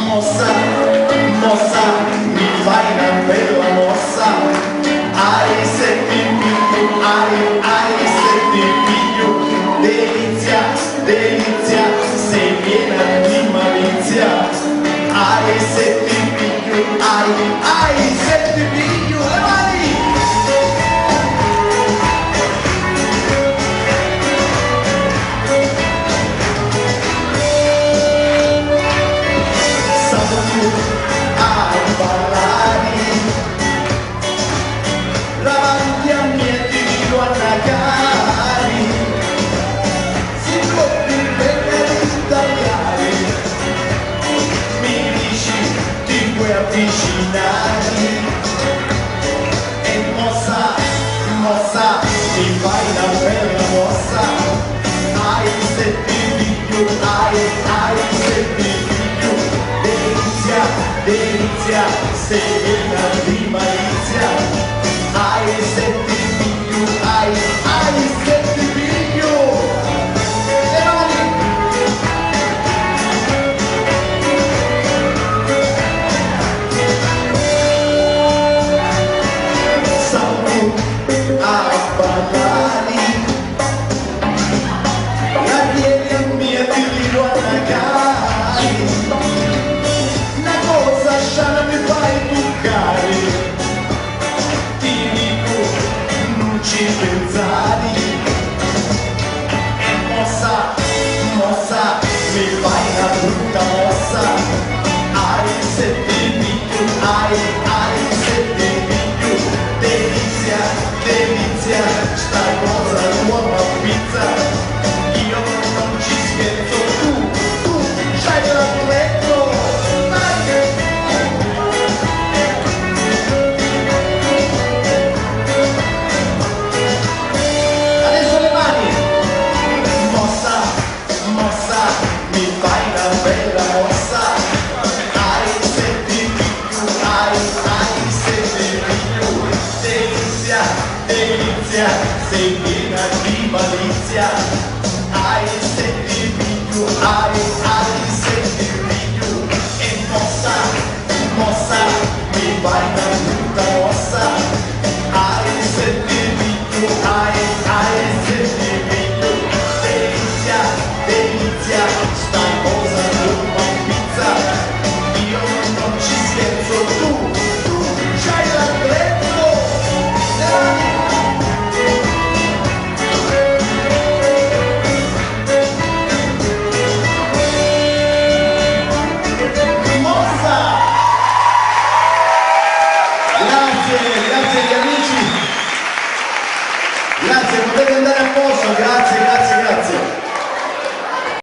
Mossa, mossa, mi fai una bella mossa. Ai se ti piglio, ai se ti piglio. Delizia, delizia, sei piena di malizia. Ai se ti piglio, ai se ti piglio. Le mani! Avvicinati e mossa, mossa, mi fai una bella mossa. Ai se ti piglio, ai se ti piglio. Delizia, delizia, sei piena di malizia. Ai se ti piglio, ai se ti piglio. Le mani! Pensare e mossa, mossa, mi fai una brutta mossa. Ai se ti piglio, ai se ti piglio. Delizia, delizia, sta cosa nuova pizza. Io non ci scherzo, tu c'hai l'atletto. Delizia, sei piena di malizia. Ai se ti piglio, ai se ti piglio. E mossa, mossa, mi fai una brutta mossa. Ai se ti piglio, ai se ti piglio. Delizia, delizia, sta cosa nuova pizza. Io non ci scherzo, tu c'hai l'atletto. Grazie agli amici, grazie, potete andare a posto.